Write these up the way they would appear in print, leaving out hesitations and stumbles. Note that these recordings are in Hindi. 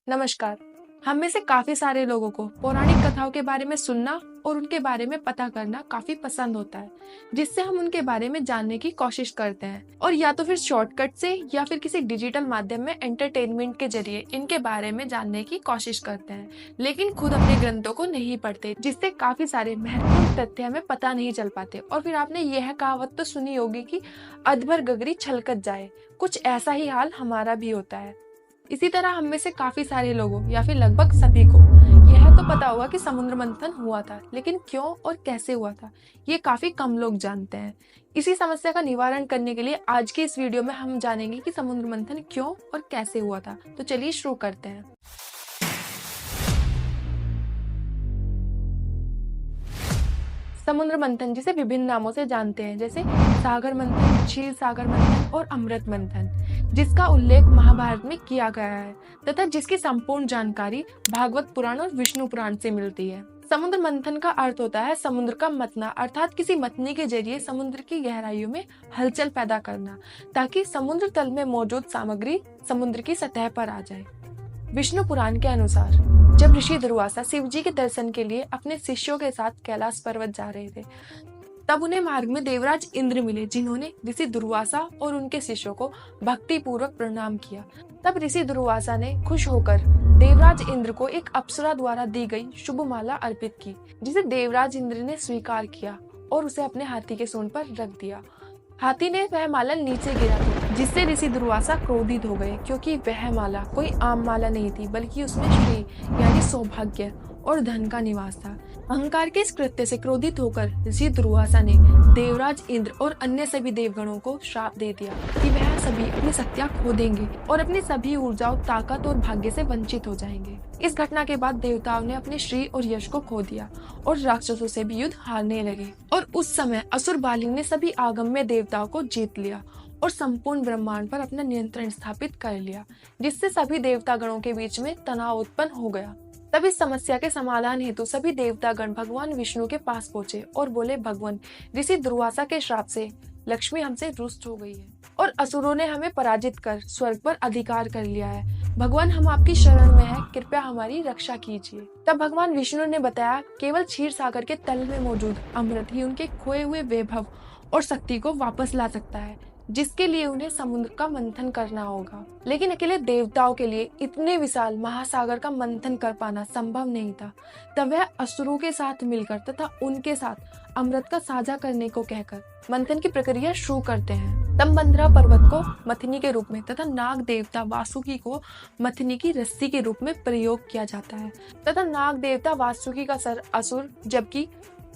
नमस्कार। हम में से काफी सारे लोगों को पौराणिक कथाओं के बारे में सुनना और उनके बारे में पता करना काफी पसंद होता है, जिससे हम उनके बारे में जानने की कोशिश करते हैं और या तो फिर शॉर्टकट से या फिर किसी डिजिटल माध्यम में एंटरटेनमेंट के जरिए इनके बारे में जानने की कोशिश करते हैं, लेकिन खुद अपने ग्रंथों को नहीं पढ़ते, जिससे काफी सारे महत्वपूर्ण तथ्य हमें पता नहीं चल पाते। और फिर आपने यह कहावत तो सुनी होगी कि अधभर गगरी छलकत जाए। कुछ ऐसा ही हाल हमारा भी होता है। इसी तरह हम में से काफी सारे लोगों या फिर लगभग सभी को यह तो पता होगा कि समुद्र मंथन हुआ था, लेकिन क्यों और कैसे हुआ था ये काफी कम लोग जानते हैं। इसी समस्या का निवारण करने के लिए आज की इस वीडियो में हम जानेंगे कि समुद्र मंथन क्यों और कैसे हुआ था। तो चलिए शुरू करते हैं। समुद्र मंथन जिसे विभिन्न नामों से जानते हैं, जैसे सागर मंथन, क्षीर सागर मंथन और अमृत मंथन, जिसका उल्लेख महाभारत में किया गया है तथा जिसकी संपूर्ण जानकारी भागवत पुराण और विष्णु पुराण से मिलती है। समुद्र मंथन का अर्थ होता है समुद्र का मथना, अर्थात किसी मतनी के जरिए समुद्र की गहराइयों में हलचल पैदा करना, ताकि समुद्र तल में मौजूद सामग्री समुद्र की सतह पर आ जाए। विष्णु पुराण के अनुसार जब ऋषि दुर्वासा शिव जी के दर्शन के लिए अपने शिष्यों के साथ कैलाश पर्वत जा रहे थे, तब उन्हें मार्ग में देवराज इंद्र मिले, जिन्होंने ऋषि दुर्वासा और उनके शिष्यों को भक्ति पूर्वक प्रणाम किया। तब ऋषि दुर्वासा ने खुश होकर देवराज इंद्र को एक अप्सरा द्वारा दी गई शुभ माला अर्पित की, जिसे देवराज इंद्र ने स्वीकार किया और उसे अपने हाथी के सूंड पर रख दिया। हाथी ने वह माला नीचे गिरा दी, जिससे ऋषि दुर्वासा क्रोधित हो गए, क्योंकि वह माला कोई आम माला नहीं थी, बल्कि उसमें श्री यानी सौभाग्य और धन का निवास था। अहंकार के इस कृत्य से क्रोधित होकर ऋषि दुर्वासा ने देवराज इंद्र और अन्य सभी देवगणों को श्राप दे दिया कि वह सभी अपनी शक्तियां खो देंगे और अपनी सभी ऊर्जाओं, ताकत और भाग्य से वंचित हो जाएंगे। इस घटना के बाद देवताओं ने अपने श्री और यश को खो दिया और राक्षसों से भी युद्ध हारने लगे। और उस समय असुर बाली ने सभी आगम्य देवताओं को जीत लिया और संपूर्ण ब्रह्मांड पर अपना नियंत्रण स्थापित कर लिया, जिससे सभी देवता गणों के बीच में तनाव उत्पन्न हो गया। तब इस समस्या के समाधान हेतु सभी देवतागण भगवान विष्णु के पास पहुंचे और बोले, भगवान, ऋषि दुर्वासा के श्राप से लक्ष्मी हमसे रुष्ट हो गई है और असुरों ने हमें पराजित कर स्वर्ग पर अधिकार कर लिया है। भगवान, हम आपकी शरण में हैं, कृपया हमारी रक्षा कीजिए। तब भगवान विष्णु ने बताया, केवल क्षीर सागर के तल में मौजूद अमृत ही उनके खोए हुए वैभव और शक्ति को वापस ला सकता है, जिसके लिए उन्हें समुद्र का मंथन करना होगा। लेकिन अकेले देवताओं के लिए इतने विशाल महासागर का मंथन कर पाना संभव नहीं था। तब वह असुरों के साथ मिलकर तथा उनके साथ अमृत का साझा करने को कहकर मंथन की प्रक्रिया शुरू करते हैं। तब मंदरा पर्वत को मथनी के रूप में तथा नाग देवता वासुकी को मथनी की रस्सी के रूप में प्रयोग किया जाता है तथा नाग देवता वासुकी का सर असुर जबकि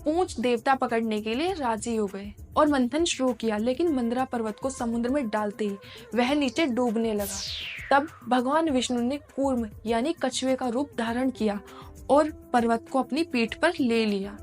पूंछ देवता पकड़ने के लिए राजी हो गए और मंथन शुरू किया। लेकिन मंदरा पर्वत को समुद्र में डालते ही वह नीचे डूबने लगा। तब भगवान विष्णु ने कूर्म यानी कछुए का रूप धारण किया और पर्वत को अपनी पीठ पर ले लिया,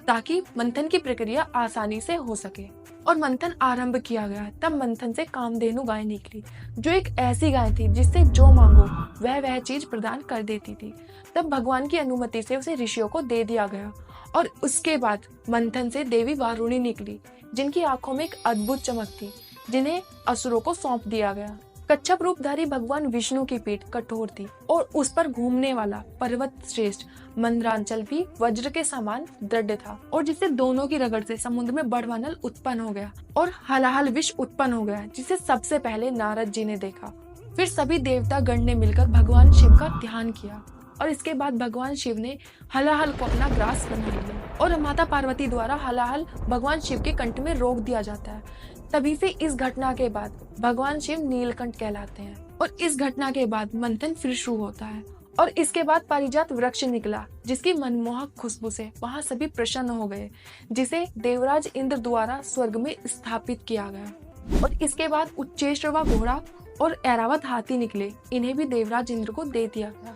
ताकि मंथन की प्रक्रिया आसानी से हो सके और मंथन आरंभ किया गया। तब मंथन से कामधेनु गाय निकली, जो एक ऐसी गाय थी जिससे जो मांगो वह चीज प्रदान कर देती थी। तब भगवान की अनुमति से उसे ऋषियों को दे दिया गया और उसके बाद मंथन से देवी वारुणी निकली, जिनकी आंखों में एक अद्भुत चमक थी, जिन्हें असुरों को सौंप दिया गया। कच्छप रूपधारी भगवान विष्णु की पीठ कठोर थी और उस पर घूमने वाला पर्वत श्रेष्ठ मंदरांचल भी वज्र के समान दृढ़ था, और जिससे दोनों की रगड़ से समुद्र में बड़वानल उत्पन्न हो गया और हलाहल विष उत्पन्न हो गया, जिसे सबसे पहले नारद जी ने देखा। फिर सभी देवता गण ने मिलकर भगवान शिव का ध्यान किया और इसके बाद भगवान शिव ने हलाहल को अपना ग्रास बना लिया और माता पार्वती द्वारा हलाहल भगवान शिव के कंठ में रोक दिया जाता है। तभी से इस घटना के बाद भगवान शिव नीलकंठ कहलाते हैं और इस घटना के बाद मंथन फिर शुरू होता है और इसके बाद पारिजात वृक्ष निकला, जिसकी मनमोहक खुशबू से वहां सभी प्रसन्न हो गए, जिसे देवराज इंद्र द्वारा स्वर्ग में स्थापित किया गया। और इसके बाद उच्चेश्रवा घोड़ा और ऐरावत हाथी निकले, इन्हें भी देवराज इंद्र को दे दिया गया।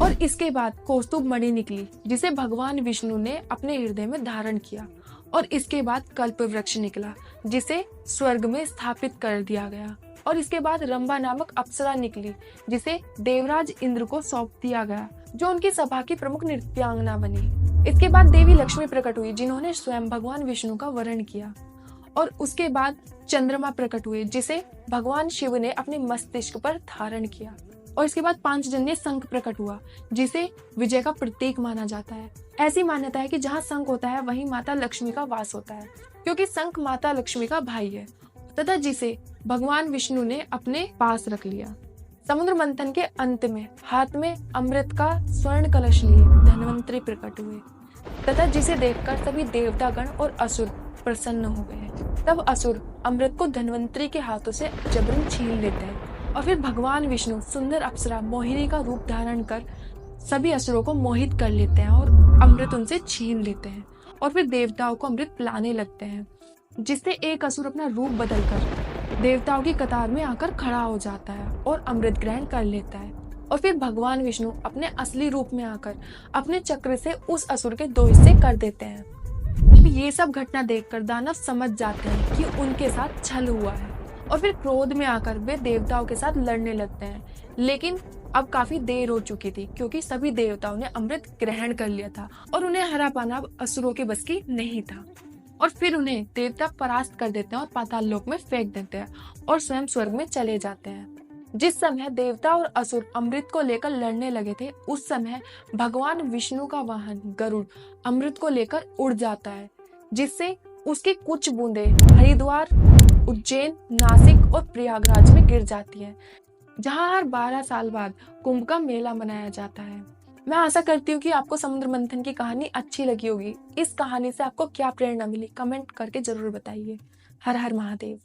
और इसके बाद कौस्तुभ मणि निकली, जिसे भगवान विष्णु ने अपने हृदय में धारण किया। और इसके बाद कल्प वृक्ष निकला, जिसे स्वर्ग में स्थापित कर दिया गया। और इसके बाद रंभा नामक अप्सरा निकली, जिसे देवराज इंद्र को सौंप दिया गया, जो उनकी सभा की प्रमुख नृत्यांगना बनी। इसके बाद देवी लक्ष्मी प्रकट हुई, जिन्होंने स्वयं भगवान विष्णु का वरण किया। और उसके बाद चंद्रमा प्रकट हुए, जिसे भगवान शिव ने अपने मस्तिष्क पर धारण किया। और इसके बाद पांचजन्य शंख प्रकट हुआ, जिसे विजय का प्रतीक माना जाता है। ऐसी मान्यता है कि जहाँ शंख होता है वहीं माता लक्ष्मी का वास होता है, क्योंकि शंख माता लक्ष्मी का भाई है तथा जिसे भगवान विष्णु ने अपने पास रख लिया। समुद्र मंथन के अंत में हाथ में अमृत का स्वर्ण कलश लिए धन्वंतरी प्रकट हुए तथा जिसे देखकर सभी देवतागण और असुर प्रसन्न हो गए। तब असुर अमृत को धन्वंतरी के हाथों से जबरन छीन लेते हैं और फिर भगवान विष्णु सुंदर अप्सरा मोहिनी का रूप धारण कर सभी असुरों को मोहित कर लेते हैं और अमृत उनसे छीन लेते हैं और फिर देवताओं को अमृत पिलाने लगते हैं, जिससे एक असुर अपना रूप बदलकर देवताओं की कतार में आकर खड़ा हो जाता है और अमृत ग्रहण कर लेता है। और फिर भगवान विष्णु अपने असली रूप में आकर अपने चक्र से उस असुर के 2 हिस्से कर देते हैं। अब ये सब घटना देखकर दानव समझ जाते हैं कि उनके साथ छल हुआ है और फिर क्रोध में आकर वे देवताओं के साथ लड़ने लगते हैं। लेकिन अब काफी देर हो चुकी थी, क्योंकि सभी देवताओं ने अमृत ग्रहण कर लिया था और उन्हें हरा पाना अब असुरों के बस की नहीं था। और फिर उन्हें देवता परास्त कर देते हैं और पाताल लोक में फेंक देते हैं और स्वयं स्वर्ग में चले जाते हैं। जिस समय देवता और असुर अमृत को लेकर लड़ने लगे थे, उस समय भगवान विष्णु का वाहन गरुड़ अमृत को लेकर उड़ जाता है, जिससे उसकी कुछ बूंदें हरिद्वार, उज्जैन, नासिक और प्रयागराज में गिर जाती है, जहां हर 12 साल बाद कुंभ का मेला मनाया जाता है। मैं आशा करती हूँ कि आपको समुद्र मंथन की कहानी अच्छी लगी होगी। इस कहानी से आपको क्या प्रेरणा मिली, कमेंट करके जरूर बताइए। हर हर महादेव।